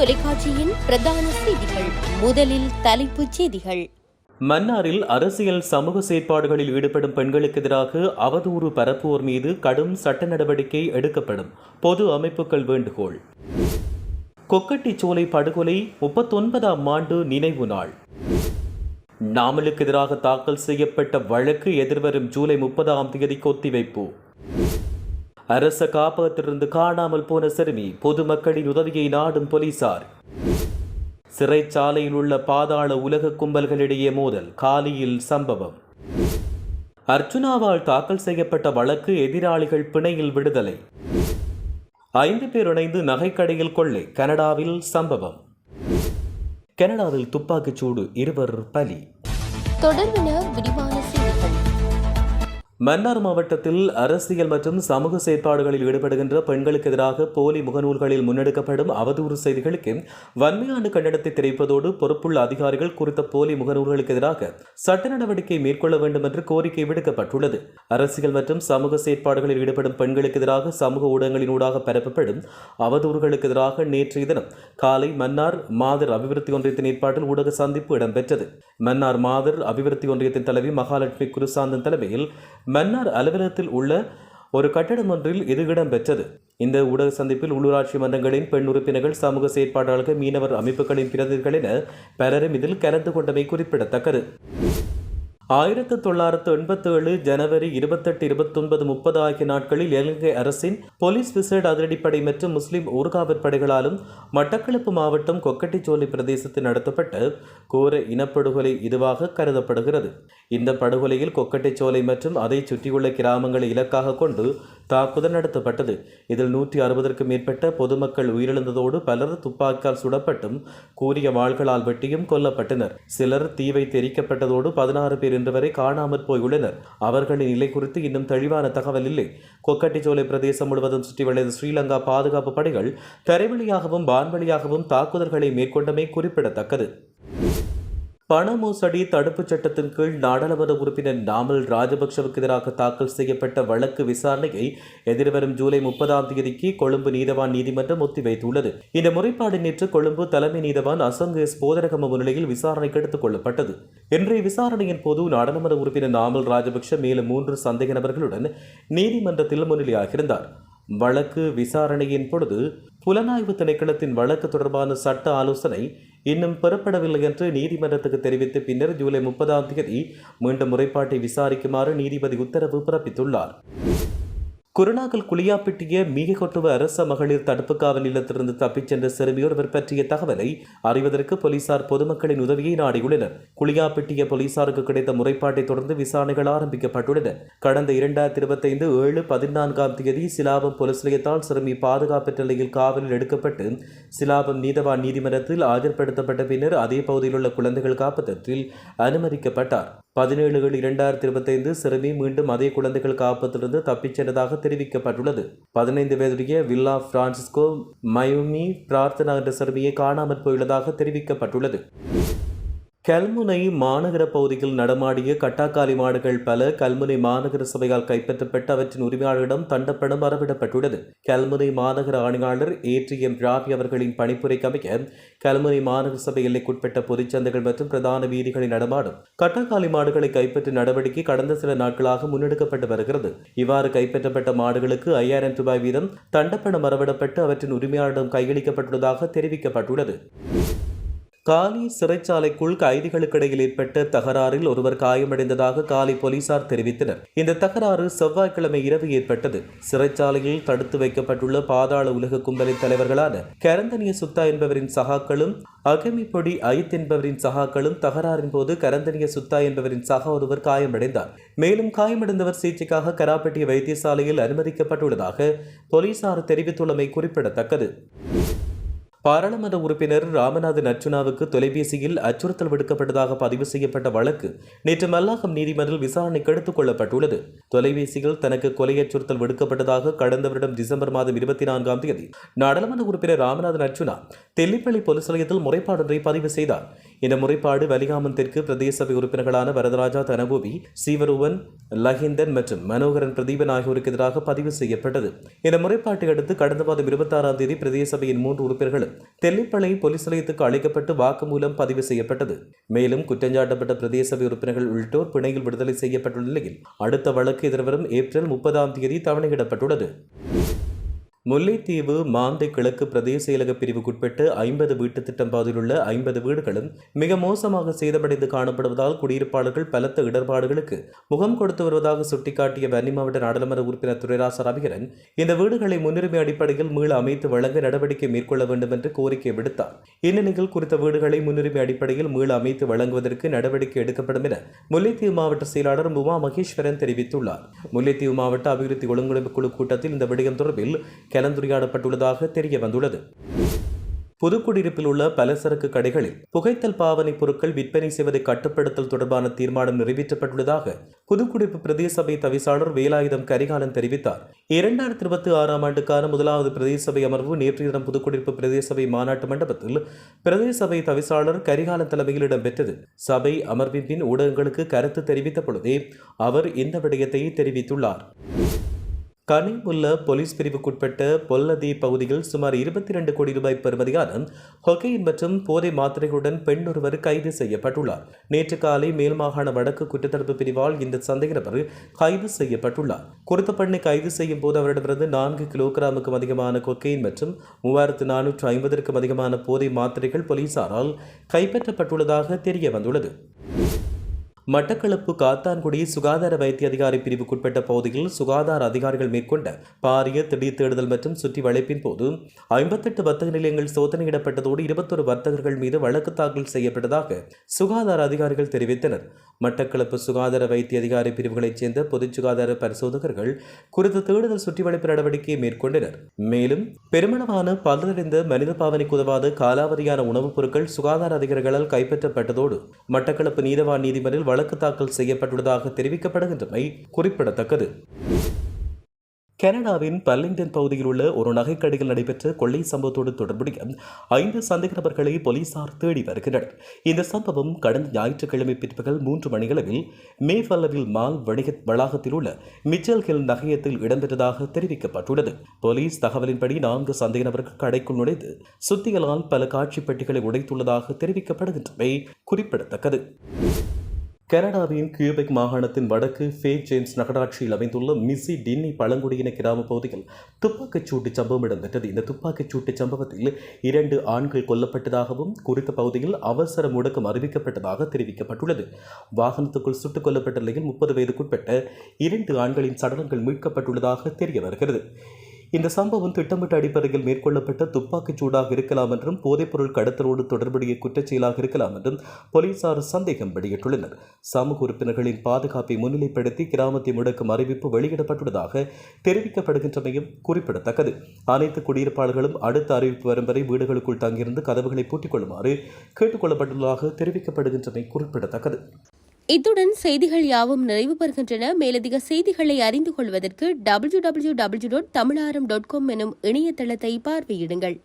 தொலைக்காட்சியின் பிரதான செய்திகள். முதலில் தலைப்புச் செய்திகள். மன்னாரில் அரசியல் சமூக செயற்பாடுகளில் ஈடுபடும் பெண்களுக்கு எதிராக அவதூறு பரப்புவோர் மீது கடும் சட்ட நடவடிக்கை எடுக்கப்படும், பொது அமைப்புகள் வேண்டுகோள். கொக்கட்டிச்சோலை படுகொலை 39ஆம் ஆண்டு நினைவு நாள். நாமலுக்கு எதிராக தாக்கல் செய்யப்பட்ட வழக்கு எதிர்வரும் ஜூலை 30ஆம் தேதிக்கு ஒத்திவைப்பு. அரச காப்பகத்திலிருந்து காணாமல் போன சிறுமி, பொதுமக்களின் உதவியை நாடும் போலீசார். சிறைச்சாலையில் உள்ள பாதாள உலக கும்பல்களிடையே மோதல், காலியில் சம்பவம். அர்ச்சுனாவால் தாக்கல் செய்யப்பட்ட வழக்கு எதிராளிகள் பிணையில் விடுதலை. 5 பேர் இணைந்து நகைக்கடையில் கொள்ளை, கனடாவில் சம்பவம். கனடாவில் துப்பாக்கிச்சூடு, 2 பலி. தொடர்பின விரிவான செய்திகள். மன்னார் மாவட்டத்தில் அரசியல் மற்றும் சமூக செயற்பாடுகளில் ஈடுபடுகின்ற பெண்களுக்கு எதிராக போலி முகநூல்களில் முன்னெடுக்கப்படும் அவதூறு செய்திகளுக்கு வன்மையான கண்டனத்தை தெரிவிப்பதோடு பொறுப்புள்ள அதிகாரிகள் குறித்த போலி முகநூல்களுக்கு எதிராக சட்ட நடவடிக்கை மேற்கொள்ள வேண்டும் என்று கோரிக்கை விடுக்கப்பட்டுள்ளது. அரசியல் மற்றும் சமூக செயற்பாடுகளில் ஈடுபடும் பெண்களுக்கு எதிராக சமூக ஊடகங்களினூடாக பரப்பப்படும் அவதூறுகளுக்கு எதிராக நேற்றைய தினம் காலை மன்னார் மாதர் அபிவிருத்தி ஒன்றியத்தின் ஏற்பாட்டில் ஊடக சந்திப்பு இடம்பெற்றது. மன்னார் மாதர் அபிவிருத்தி ஒன்றியத்தின் தலைவி மகாலட்சுமி குருசாந்தன் தலைமையில் மன்னார் அலுவலகத்தில் உள்ள ஒரு கட்டடம் ஒன்றில் இது இடம்பெற்றது. இந்த ஊடக சந்திப்பில் உள்ளூராட்சி மன்றங்களின் பெண் உறுப்பினர்கள், சமூக செயற்பாட்டாளர்கள், மீனவர் அமைப்புகளின் பிரதிநிதிகள் என பலரும் இதில் கலந்து கொண்டமை குறிப்பிடத்தக்கது. 1987 ஜனவரி 28, 29, 30 ஆகிய நாட்களில் இலங்கை அரசின் போலீஸ் விசேட அதிரடிப்படை மற்றும் முஸ்லிம் ஊர்காவற்படைகளாலும் மட்டக்களப்பு மாவட்டம் கொக்கட்டிச்சோலை பிரதேசத்தில் நடத்தப்பட்ட கோர இனப்படுகொலை இதுவாக கருதப்படுகிறது. இந்த படுகொலையில் கொக்கட்டிச்சோலை மற்றும் அதை சுற்றியுள்ள கிராமங்களை இலக்காக கொண்டு தாக்குதல் நடத்தப்பட்டது. இதில் 160க்கும் மேற்பட்ட பொதுமக்கள் உயிரிழந்ததோடு பலர் துப்பாக்கியால் சுடப்பட்டும் கூரிய வாள்களால் வெட்டியும் கொல்லப்பட்டனர். சிலர் தீ வைத்து எரிக்கப்பட்டதோடு 16 பேர் இன்று வரை காணாமற் போயுள்ளனர். அவர்களின் நிலை குறித்து இன்னும் தெளிவான தகவல் இல்லை. கொக்கட்டிச்சோலை பிரதேசம் முழுவதும் சுற்றி வளைந்த ஸ்ரீலங்கா பாதுகாப்பு படைகள் தரைவழியாகவும் வான்வழியாகவும் தாக்குதல்களை மேற்கொண்டமை குறிப்பிடத்தக்கது. பண மோசடி தடுப்புச் சட்டத்தின் கீழ் நாடாளுமன்ற உறுப்பினர் நாமல் ராஜபக்சவுக்கு எதிராக தாக்கல் செய்யப்பட்ட வழக்கு விசாரணையை எதிர்வரும் ஜூலை 30ஆம் தேதிக்கு கொழும்பு நீதவான் நீதிமன்றம் ஒத்திவைத்துள்ளது. இந்த முறைப்பாடு நேற்று கொழும்பு தலைமை நீதவான் அசங்கேஸ் போதரகம முன்னிலையில் விசாரணைக்கு எடுத்துக் கொள்ளப்பட்டது. இன்றைய விசாரணையின் போது நாடாளுமன்ற உறுப்பினர் நாமல் ராஜபக்ஷ மேலும் 3 சந்தேக நபர்களுடன் நீதிமன்றத்தில் முன்னிலையாகியிருந்தார். வழக்கு விசாரணையின் பொழுது புலனாய்வு திணைக்களத்தின் வழக்கு தொடர்பான சட்ட ஆலோசனை இன்னும் பெறப்படவில்லை என்று நீதிமன்றத்துக்கு தெரிவித்த பின்னர் ஜூலை 30ஆம் தேதி மீண்டும் முறைப்பாட்டை விசாரிக்குமாறு நீதிபதி உத்தரவு பிறப்பித்துள்ளார். குருநாகல் குளியாப்பிட்டிய மீககொட்டுவ அரச மகளிர் தடுப்பு காவல் இல்லத்திலிருந்து தப்பிச் சென்ற சிறுமியொருவர் பற்றிய தகவலை அறிவதற்கு போலீசார் பொதுமக்களின் உதவியை நாடியுள்ளனர். குளியாப்பிட்டிய போலீசாருக்கு கிடைத்த முறைப்பாட்டை தொடர்ந்து விசாரணைகள் ஆரம்பிக்கப்பட்டுள்ளன. கடந்த 2025 7 14ஆம் தேதி சிலாபம் போலீஸ் நிலையத்தால் சிறுமி பாதுகாப்பற்ற நிலையில் காவலில் எடுக்கப்பட்டு சிலாபம் நீதவான் நீதிமன்றத்தில் ஆஜர்படுத்தப்பட்ட பின்னர் அதே பகுதியில் உள்ள குழந்தைகள் காப்பகத்தில் அனுமதிக்கப்பட்டார். 17/7/2025 சிறுமி மீண்டும் அதே குழந்தைகள் காப்பகத்திலிருந்து தப்பிச் சென்றதாக தெரிவிக்கப்பட்டுள்ளது. 15 வயதுடைய வில்லா பிரான்சிஸ்கோ மயூமி பிரார்த்தனா என்ற சிறுமியை காணாமற் போயுள்ளதாக தெரிவிக்கப்பட்டுள்ளது. கல்முனை மாநகர பகுதியில் நடமாடிய கட்டாக்காலி மாடுகள் பல கல்முனை மாநகர சபையால் கைப்பற்றப்பட்டு அவற்றின் உரிமையாளரிடம் தண்டப்பணம் வரவிடப்பட்டுள்ளது. கல்முனை மாநகர ஆணையாளர் ATM ராவி அவர்களின் பணிப்புரைக்கு அமைய கல்முனை மாநகர சபை எல்லைக்குட்பட்ட பொதுச்சந்தைகள் மற்றும் பிரதான வீதிகளில் நடமாடும் கட்டாக்காலி மாடுகளை கைப்பற்றும் நடவடிக்கை கடந்த சில நாட்களாக முன்னெடுக்கப்பட்டு வருகிறது. இவ்வாறு கைப்பற்றப்பட்ட மாடுகளுக்கு 5000 ரூபாய் வீதம் தண்டப்பணம் வரவிடப்பட்டு அவற்றின் உரிமையாளரிடம் கையளிக்கப்பட்டுள்ளதாக தெரிவிக்கப்பட்டுள்ளது. காலி சிறைச்சாலைக்குள் கைதிகளுக்கிடையில் ஏற்பட்ட தகராறில் ஒருவர் காயமடைந்ததாக காலி போலீசார் தெரிவித்தனர். இந்த தகராறு செவ்வாய்க்கிழமை இரவு ஏற்பட்டது. சிறைச்சாலையில் தடுத்து வைக்கப்பட்டுள்ள பாதாள உலக கும்பலின் தலைவர்களான கரந்தனிய சுத்தா என்பவரின் சகாக்களும் அகமிப்பொடி ஐத் என்பவரின் சகாக்களும் தகராறின் போது கரந்தனிய சுத்தா என்பவரின் சகா ஒருவர் காயமடைந்தார். மேலும் காயமடைந்தவர் சிகிச்சைக்காக கராப்பட்டிய வைத்தியசாலையில் அனுமதிக்கப்பட்டுள்ளதாக போலீசார் தெரிவித்துள்ளமை குறிப்பிடத்தக்கது. பாராளுமன்ற உறுப்பினர் ராமநாதன் அர்ச்சுனாவுக்கு தொலைபேசியில் அச்சுறுத்தல் விடுக்கப்பட்டதாக பதிவு செய்யப்பட்ட வழக்கு நேற்று மல்லாகம் நீதிமன்றில் விசாரணைக்கு எடுத்துக் கொள்ளப்பட்டுள்ளது. தொலைபேசியில் தனக்கு கொலை அச்சுறுத்தல் விடுக்கப்பட்டதாக கடந்த வருடம் டிசம்பர் மாதம் 24ஆம் தேதி நாடாளுமன்ற உறுப்பினர் ராமநாதன் அர்ச்சுனா தெல்லிப்பள்ளி போலீஸ் நிலையத்தில் முறைப்பாடொன்றை பதிவு செய்தார். இந்த முறைப்பாடு வலிகாமன் தெற்கு பிரதேச சபை உறுப்பினர்களான வரதராஜா தனகோபி, சீவருவன், லஹிந்தன் மற்றும் மனோகரன் பிரதீபன் ஆகியோருக்கு எதிராக பதிவு செய்யப்பட்டது. இந்த முறைப்பாட்டை அடுத்து கடந்த மாதம் 26ஆம் தேதி பிரதேச சபையின் 3 உறுப்பினர்களும் தெல்லிப்பளை போலீஸ் நிலையத்துக்கு அழைக்கப்பட்டு வாக்குமூலம் பதிவு செய்யப்பட்டது. மேலும் குற்றஞ்சாட்டப்பட்ட பிரதேச சபை உறுப்பினர்கள் உள்ளிட்டோர் பிணையில் விடுதலை செய்யப்பட்டுள்ள நிலையில் அடுத்த வழக்கு எதிர்வரும் ஏப்ரல் 30ஆம் தேதி தவணையிடப்பட்டுள்ளது. முல்லைத்தீவு மாந்தை கிழக்கு பிரதேச செயலக பிரிவுக்குட்பட்டு 50 வீட்டு திட்டம் பகுதியில் உள்ள 50 வீடுகளும் மிக மோசமாக சேதமடைந்து காணப்படுவதால் குடியிருப்பாளர்கள் பலத்த இடர்பாடுகளுக்கு முகம் கொடுத்து வருவதாக சுட்டிக்காட்டிய வன்னி மாவட்ட நாடாளுமன்ற உறுப்பினர் துரைராச ரவிகரன் இந்த வீடுகளை முன்னுரிமை அடிப்படையில் மீள அமைத்து வழங்க நடவடிக்கை மேற்கொள்ள வேண்டும் என்று கோரிக்கை விடுத்தார். இந்நிலையில் குறித்த வீடுகளை முன்னுரிமை அடிப்படையில் மீள அமைத்து வழங்குவதற்கு நடவடிக்கை எடுக்கப்படும் என முல்லைத்தீவு மாவட்ட செயலாளர் உமா மகேஸ்வரன் தெரிவித்துள்ளார். முல்லைத்தீவு மாவட்ட அபிவிருத்தி ஒழுங்கிணைப்பு குழு கூட்டத்தில் இந்த விடயம் தொடர்பில் கலந்துரையாடப்பட்டுள்ளதாக தெரிய வந்துள்ளது. புதுக்குடியிருப்பில் உள்ள பலசரக்கு கடைகளில் புகைத்தல் பாவனை பொருட்கள் விற்பனை செய்வதை கட்டுப்படுத்தல் தொடர்பான தீர்மானம் நிறைவேற்றப்பட்டுள்ளதாக புதுக்குடியிருப்பு பிரதேச சபை தவிசாளர் வேலாயுதம் கரிகாலன் தெரிவித்தார். 2026ஆம் ஆண்டுக்கான முதலாவது பிரதேச சபை அமர்வு நேற்றைய தினம் புதுக்குடியிருப்பு பிரதேச சபை மாநாட்டு மண்டபத்தில் பிரதேச சபை தவிசாளர் கரிகாலன் தலைமையில் இடம்பெற்றது. சபை அமர்வின் பின் ஊடகங்களுக்கு கருத்து தெரிவித்த பொழுதே அவர் இந்த விடயத்தை தெரிவித்துள்ளார். கனிமுல்ல போலீஸ் பிரிவுக்குட்பட்ட பொல்லதி பகுதியில் சுமார் 22 கோடி ரூபாய் பெறுமதியான ஹொகைன் மற்றும் போதை மாத்திரைகளுடன் பெண் ஒருவர் கைது செய்யப்பட்டுள்ளார். நேற்று காலை மேல் மாகாண வடக்கு குற்றத்தடுப்பு பிரிவால் இந்த சந்தேக நபர் கைது செய்யப்பட்டுள்ளார். குறித்த பெண்ணை கைது செய்யும் போது அவரிடமிருந்து 4 கிலோகிராமுக்கும் அதிகமான கொக்கைன் மற்றும் 3450க்கும் அதிகமான போதை மாத்திரைகள் போலீசாரால் கைப்பற்றப்பட்டுள்ளதாக தெரிய வந்துள்ளது. மட்டக்களப்பு காத்தான்குடி சுகாதார வைத்திய அதிகாரி பிரிவுக்குட்பட்ட பகுதியில் சுகாதார அதிகாரிகள் மேற்கொண்ட பாரிய திடீர் தேடுதல் மற்றும் சுற்றி வளைப்பின் போது 58 வர்த்தக நிலையங்கள் சோதனையிடப்பட்டதோடு 21 வர்த்தகர்கள் மீது வழக்கு தாக்கல் செய்யப்பட்டதாக சுகாதார அதிகாரிகள் தெரிவித்தனர். மட்டக்களப்பு சுகாதார வைத்திய அதிகாரி பிரிவுகளைச் சேர்ந்த பொது சுகாதார பரிசோதகர்கள் குறித்த தேடுதல் சுற்றி வளைப்பு நடவடிக்கையை மேற்கொண்டனர். மேலும் பெருமளவான பலரறிந்த மனித பாவனைக்கு உதவாத காலாவதியான உணவுப் பொருட்கள் சுகாதார அதிகாரிகளால் கைப்பற்றப்பட்டதோடு மட்டக்களப்பு நீதவான் நீதிமன்றில் வழக்கு தாக்கல் செய்யப்பட்டுள்ளதாக தெரிவிக்கப்படுகின்றமை குறிப்பிடத்தக்கது. கனடாவின் பர்லிங்டன் பகுதியில் உள்ள ஒரு நகைக்கடையில் நடைபெற்ற கொள்ளை சம்பவத்தோடு தொடர்புடைய 5 சந்தேக நபர்களை போலீசார் தேடி வருகின்றனர். இந்த சம்பவம் கடந்த ஞாயிற்றுக்கிழமை பிற்பகல் 3 மணியளவில் மேஃபல்லவில் மால் வணிக வளாகத்தில் உள்ள மிச்சல் ஹில் நகையத்தில் இடம்பெற்றதாக தெரிவிக்கப்பட்டுள்ளது. போலீஸ் தகவலின்படி 4 சந்தேக நபர்கள் கடைக்குள் நுழைந்து சுத்திகளால் பல காட்சி பெட்டிகளை உடைத்துள்ளதாக தெரிவிக்கப்படுகின்றமை குறிப்பிடத்தக்கது. கனடாவின் கியூபெக் மாகாணத்தின் வடக்கு ஃபே ஜேம்ஸ் நகராட்சியில் அமைந்துள்ள மிசி டின்னி பழங்குடியின கிராம பகுதியில் துப்பாக்கிச் சூட்டு சம்பவம் இடம்பெற்றது. இந்த துப்பாக்கிச் சூட்டு சம்பவத்தில் 2 ஆண்கள் கொல்லப்பட்டதாகவும் குறித்த பகுதியில் அவசர முடக்கம் அறிவிக்கப்பட்டதாக தெரிவிக்கப்பட்டுள்ளது. வாகனத்துக்குள் சுட்டுக் கொல்லப்பட்ட நிலையில் 30 வயதுக்குட்பட்ட 2 ஆண்களின் சடலங்கள் மீட்கப்பட்டுள்ளதாக தெரிய வருகிறது. இந்த சம்பவம் திட்டமிட்ட அடிப்படையில் மேற்கொள்ளப்பட்ட துப்பாக்கிச் சூடாக இருக்கலாம் என்றும் போதைப்பொருள் கடத்தலோடு தொடர்புடைய குற்றச்செயலாக இருக்கலாம் என்றும் போலீசார் சந்தேகம் வெளியிட்டுள்ளனர். சமூக உறுப்பினர்களின் பாதுகாப்பை முன்னிலைப்படுத்தி கிராமத்தை முடக்கும் அறிவிப்பு வெளியிடப்பட்டுள்ளதாக தெரிவிக்கப்படுகின்றமையும் குறிப்பிடத்தக்கது. அனைத்து குடியிருப்பாளர்களும் அடுத்த அறிவிப்பு வரும் வரை வீடுகளுக்குள் தங்கியிருந்து கதவுகளை பூட்டிக் கொள்ளுமாறு கேட்டுக் கொள்ளப்பட்டுள்ளதாக தெரிவிக்கப்படுகின்றமை குறிப்பிடத்தக்கது. இத்துடன் செய்திகள் யாவும் நிறைவு பெறுகின்றன. மேலதிக செய்திகளை அறிந்து கொள்வதற்கு www.tamilaram.com எனும் இணையதளத்தை பார்வையிடுங்கள்.